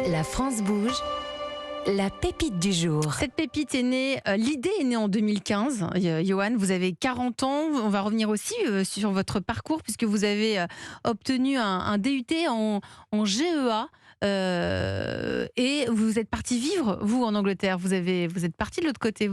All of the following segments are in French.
La France bouge. La pépite du jour. Cette pépite est née, l'idée est née en 2015. Johan, vous avez 40 ans. On va revenir aussi sur votre parcours puisque vous avez obtenu un DUT en GEA. Et vous êtes parti vivre, vous, en Angleterre. Vous êtes parti de l'autre côté.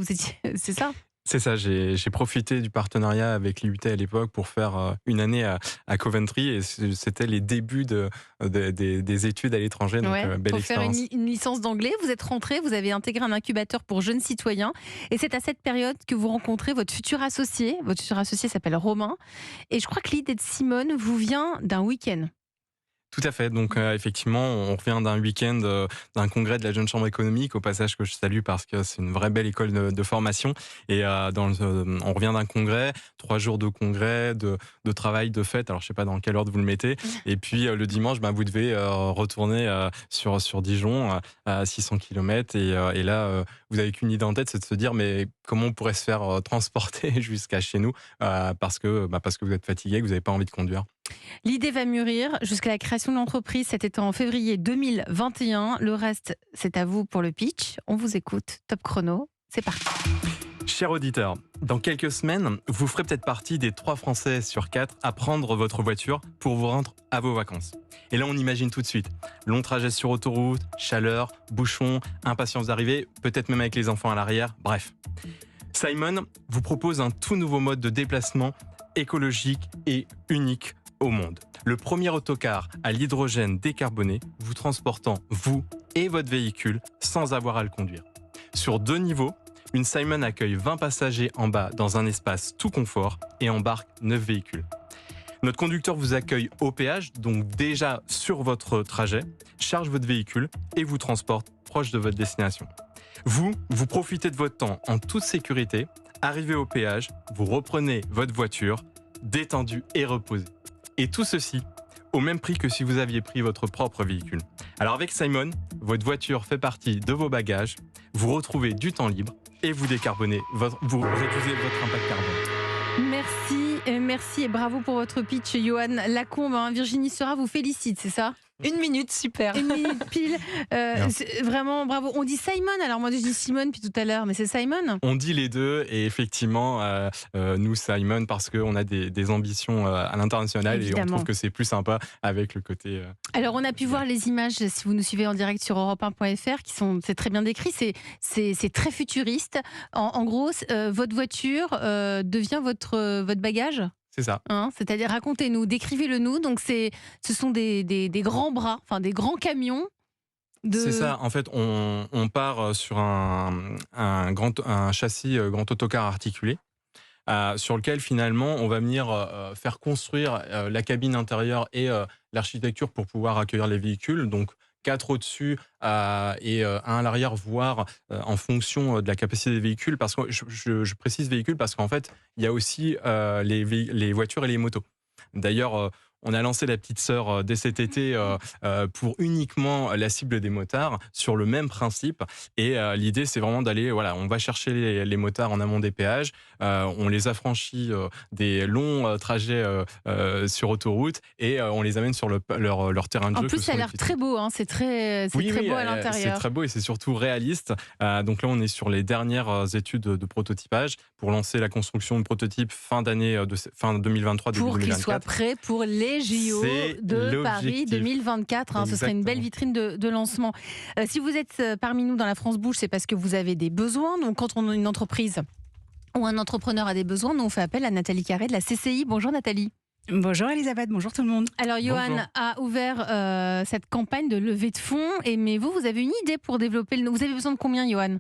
C'est ça ? C'est ça, j'ai profité du partenariat avec l'IUT à l'époque pour faire une année à Coventry et c'était les débuts des études à l'étranger, donc belle expérience. Pour faire une licence d'anglais, vous êtes rentré, vous avez intégré un incubateur pour jeunes citoyens et c'est à cette période que vous rencontrez votre futur associé. Votre futur associé s'appelle Romain et je crois que l'idée de Simone vous vient d'un week-end. Tout à fait. Donc, effectivement, on revient d'un week-end d'un congrès de la Jeune Chambre économique, au passage que je salue parce que c'est une vraie belle école de formation. Et on revient d'un congrès, 3 jours de congrès, de travail, de fête. Alors, je sais pas dans quelle ordre vous le mettez. Et puis, le dimanche, vous devez retourner sur Dijon, à 600 km. Et là, vous n'avez qu'une idée en tête, c'est de se dire, mais comment on pourrait se faire transporter jusqu'à chez nous parce que vous êtes fatigué, que vous n'avez pas envie de conduire. L'idée va mûrir jusqu'à la création de l'entreprise. C'était en février 2021. Le reste, c'est à vous pour le pitch. On vous écoute. Top chrono, c'est parti. Chers auditeurs, dans quelques semaines, vous ferez peut-être partie des 3 Français sur 4 à prendre votre voiture pour vous rendre à vos vacances. Et là, on imagine tout de suite. Long trajet sur autoroute, chaleur, bouchons, impatience d'arriver, peut-être même avec les enfants à l'arrière, bref. Simon vous propose un tout nouveau mode de déplacement écologique et unique au monde. Le premier autocar à l'hydrogène décarboné, vous transportant vous et votre véhicule sans avoir à le conduire. Sur 2 niveaux, une Simon accueille 20 passagers en bas dans un espace tout confort et embarque 9 véhicules. Notre conducteur vous accueille au péage, donc déjà sur votre trajet, charge votre véhicule et vous transporte proche de votre destination. Vous profitez de votre temps en toute sécurité, arrivez au péage, vous reprenez votre voiture, détendu et reposé. Et tout ceci au même prix que si vous aviez pris votre propre véhicule. Alors avec Simon, votre voiture fait partie de vos bagages, vous retrouvez du temps libre et vous décarbonez, vous réduisez votre impact carbone. Merci et bravo pour votre pitch, Johan Lacombe. Virginie Sera vous félicite, c'est ça ? 1 minute, super. 1 minute pile. Vraiment, bravo. On dit Simon, alors moi je dis Simone depuis tout à l'heure, mais c'est Simon ? On dit les deux et effectivement, nous Simon, parce qu'on a des ambitions à l'international. Évidemment. Et on trouve que c'est plus sympa avec le côté... Alors on a pu voir les images, si vous nous suivez en direct sur europe1.fr, c'est très bien décrit, c'est très futuriste. En gros, votre voiture devient votre bagage ? C'est ça. C'est-à-dire, racontez-nous, décrivez-le nous. Donc, ce sont des grands bras, enfin des grands camions. C'est ça. En fait, on part sur un châssis grand autocar articulé, sur lequel finalement on va venir faire construire la cabine intérieure et l'architecture pour pouvoir accueillir les véhicules. Donc 4 au-dessus et 1 à l'arrière, voire en fonction de la capacité des véhicules. Parce que je précise véhicules parce qu'en fait, il y a aussi les voitures et les motos. D'ailleurs, on a lancé la petite sœur dès cet été pour uniquement la cible des motards sur le même principe. Et l'idée, c'est vraiment d'aller, on va chercher les motards en amont des péages, on les affranchit des longs trajets sur autoroute et on les amène sur leur terrain de jeu. En plus, ça a l'air très beau, c'est très beau à l'intérieur. C'est très beau et c'est surtout réaliste. Donc là, on est sur les dernières études de prototypage pour lancer la construction de prototypes fin 2023, début 2024. Pour qu'ils soient prêts pour les JO de Paris 2024. Ce serait une belle vitrine de lancement. Si vous êtes parmi nous dans la France Bouge, c'est parce que vous avez des besoins. Donc quand on a une entreprise ou un entrepreneur a des besoins, nous on fait appel à Nathalie Carré de la CCI. Bonjour Nathalie. Bonjour Elisabeth, bonjour tout le monde. Alors Johan a ouvert cette campagne de levée de fonds. Mais vous avez une idée pour développer vous avez besoin de combien, Johan ?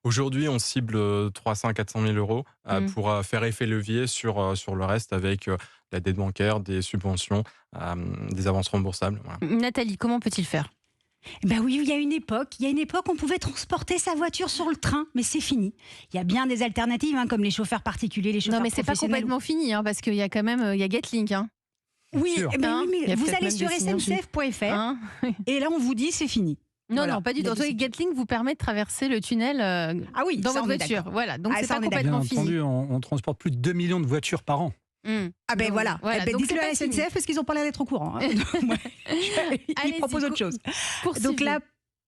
Aujourd'hui, on cible 300 à 400 000 euros pour faire effet levier sur le reste avec la dette bancaire, des subventions, des avances remboursables. Voilà. Nathalie, comment peut-il faire ? Oui, il y a une époque, on pouvait transporter sa voiture sur le train, mais c'est fini. Il y a bien des alternatives, comme les chauffeurs particuliers, les chauffeurs professionnels. Non, mais c'est pas complètement fini, parce qu'il y a quand même Getlink. Oui, mais vous allez sur sncf.fr et là on vous dit c'est fini. Non, pas du tout. Getlink vous permet de traverser le tunnel dans votre voiture. Voilà, donc c'est pas complètement fini. Bien entendu, on transporte plus de 2 millions de voitures par an. Voilà. Dites-le à la SNCF parce qu'ils n'ont pas l'air d'être au courant. Ils proposent autre chose. Donc là,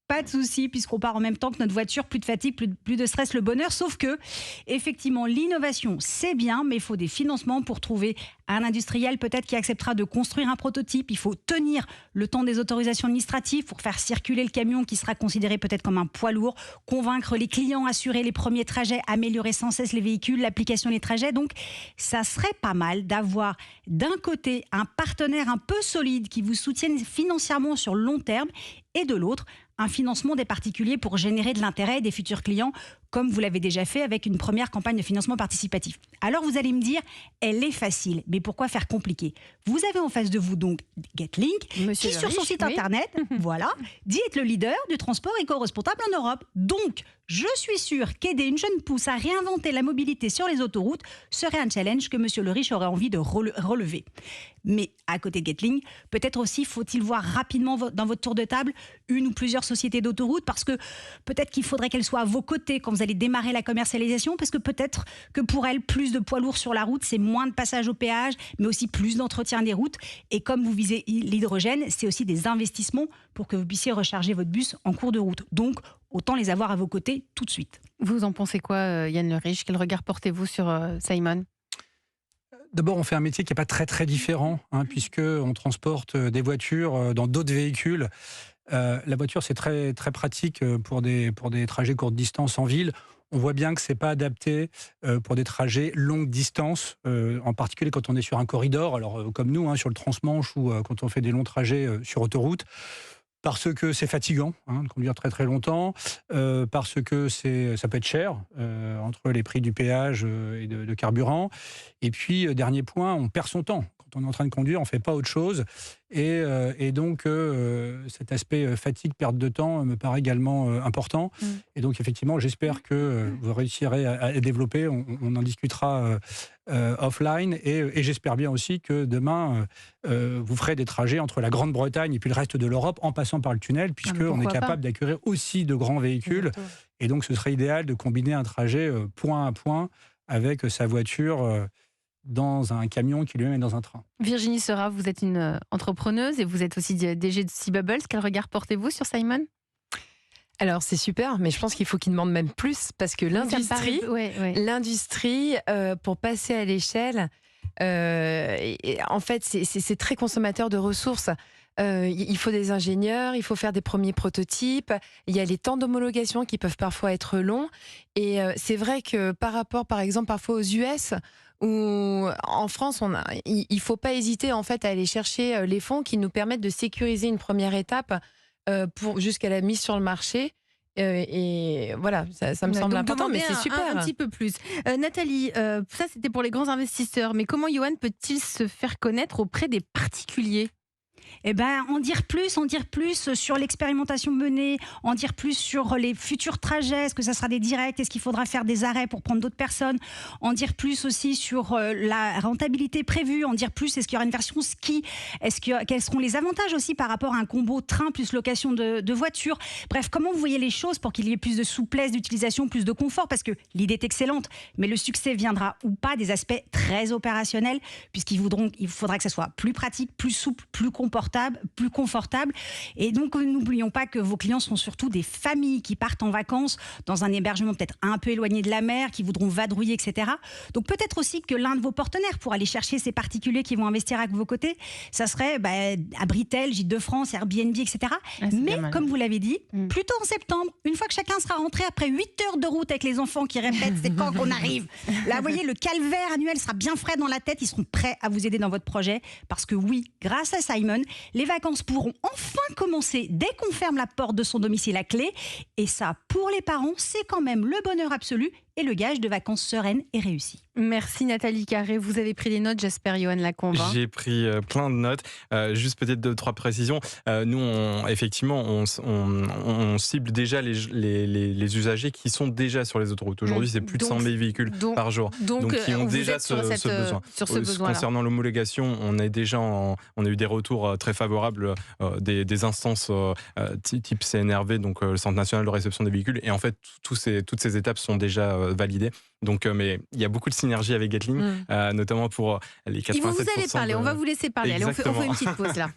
pas de souci, puisqu'on part en même temps que notre voiture, plus de fatigue, plus de stress, le bonheur. Sauf que, effectivement, l'innovation, c'est bien, mais il faut des financements pour trouver un industriel peut-être qui acceptera de construire un prototype. Il faut tenir le temps des autorisations administratives pour faire circuler le camion qui sera considéré peut-être comme un poids lourd, convaincre les clients, assurer les premiers trajets, améliorer sans cesse les véhicules, l'application des trajets. Donc, ça serait pas mal d'avoir d'un côté un partenaire un peu solide qui vous soutienne financièrement sur le long terme et de l'autre, un financement des particuliers pour générer de l'intérêt des futurs clients, comme vous l'avez déjà fait avec une première campagne de financement participatif. Alors vous allez me dire, elle est facile, mais pourquoi faire compliqué? Vous avez en face de vous donc Getlink, qui sur son site internet, voilà, dit être le leader du transport éco-responsable en Europe. Donc, je suis sûre qu'aider une jeune pousse à réinventer la mobilité sur les autoroutes serait un challenge que Monsieur Le Riche aurait envie de relever. Mais à côté de Getlink, peut-être aussi faut-il voir rapidement dans votre tour de table une ou plusieurs sociétés d'autoroutes, parce que peut-être qu'il faudrait qu'elles soient à vos côtés quand vous allez démarrer la commercialisation, parce que peut-être que pour elles, plus de poids lourds sur la route, c'est moins de passages au péage, mais aussi plus d'entretien des routes. Et comme vous visez l'hydrogène, c'est aussi des investissements pour que vous puissiez recharger votre bus en cours de route. Donc, autant les avoir à vos côtés tout de suite. Vous en pensez quoi, Yann Le Riche? Quel regard portez-vous sur Simon? D'abord, on fait un métier qui n'est pas très très différent, puisqu'on transporte des voitures dans d'autres véhicules. La voiture, c'est très très pratique pour des trajets courte distance en ville. On voit bien que c'est pas adapté pour des trajets longue distance, en particulier quand on est sur un corridor, alors comme nous, sur le transmanche ou quand on fait des longs trajets sur autoroute. Parce que c'est fatigant de conduire très très longtemps, parce que ça peut être cher entre les prix du péage et de carburant. Et puis, dernier point, on perd son temps. Quand on est en train de conduire, on ne fait pas autre chose. Et donc, cet aspect fatigue, perte de temps me paraît également important. Et donc, effectivement, j'espère que vous réussirez à développer. On en discutera offline. Et j'espère bien aussi que demain, vous ferez des trajets entre la Grande-Bretagne et puis le reste de l'Europe en passant par le tunnel, puisqu'on est capable d'accueillir aussi de grands véhicules. Et donc, ce serait idéal de combiner un trajet point à point avec sa voiture dans un camion qui lui-même est dans un train. Virginie Seurat, vous êtes une entrepreneuse et vous êtes aussi DG de Sea Bubbles. Quel regard portez-vous sur Simon? Alors c'est super, mais je pense qu'il faut qu'il demande même plus, parce que l'industrie, pour passer à l'échelle, en fait c'est très consommateur de ressources. Il faut des ingénieurs, il faut faire des premiers prototypes, il y a les temps d'homologation qui peuvent parfois être longs, et c'est vrai que par rapport par exemple parfois aux US, où en France il ne faut pas hésiter en fait à aller chercher les fonds qui nous permettent de sécuriser une première étape jusqu'à la mise sur le marché. Et voilà, ça me semble important, mais c'est super. Un petit peu plus. Nathalie, ça c'était pour les grands investisseurs, mais comment Johan peut-il se faire connaître auprès des particuliers? Eh ben, en dire plus sur l'expérimentation menée, en dire plus sur les futurs trajets. Est-ce que ça sera des directs? Est-ce qu'il faudra faire des arrêts pour prendre d'autres personnes? En dire plus aussi sur la rentabilité prévue. En dire plus, est-ce qu'il y aura une version ski? Quels seront les avantages aussi par rapport à un combo train plus location de voiture? Bref, comment vous voyez les choses pour qu'il y ait plus de souplesse d'utilisation, plus de confort? Parce que l'idée est excellente, mais le succès viendra ou pas des aspects très opérationnels, puisqu'il faudra que ça soit plus pratique, plus souple, plus confortable. Et donc, n'oublions pas que vos clients sont surtout des familles qui partent en vacances dans un hébergement peut-être un peu éloigné de la mer, qui voudront vadrouiller, etc. Donc, peut-être aussi que l'un de vos partenaires pour aller chercher ces particuliers qui vont investir à vos côtés, ça serait Abritel, Gîtes de France, Airbnb, etc. Mais, comme vous l'avez dit, plutôt en septembre, une fois que chacun sera rentré après 8 heures de route avec les enfants qui répètent c'est quand qu'on arrive. Là, vous voyez, le calvaire annuel sera bien frais dans la tête. Ils seront prêts à vous aider dans votre projet. Parce que oui, grâce à Simon, les vacances pourront enfin commencer dès qu'on ferme la porte de son domicile à clé. Et ça, pour les parents, c'est quand même le bonheur absolu et le gage de vacances sereines et réussies. Merci Nathalie Carré. Vous avez pris des notes, j'espère, Johan Lacombe. J'ai pris plein de notes. Juste peut-être 2-3 précisions. Nous, effectivement, on cible déjà les usagers qui sont déjà sur les autoroutes. Aujourd'hui, c'est plus de 100 000 véhicules par jour. Donc qui ont déjà ce besoin. Sur ce besoin. Concernant l'homologation, on a eu des retours très favorables des instances type CNRV, donc le Centre national de réception des véhicules. Et en fait, toutes ces étapes sont déjà validées. Donc, mais il y a beaucoup de synergie avec Getlink, notamment pour les 87%. Vous allez parler, on va vous laisser parler. Allez, on fait une petite pause là.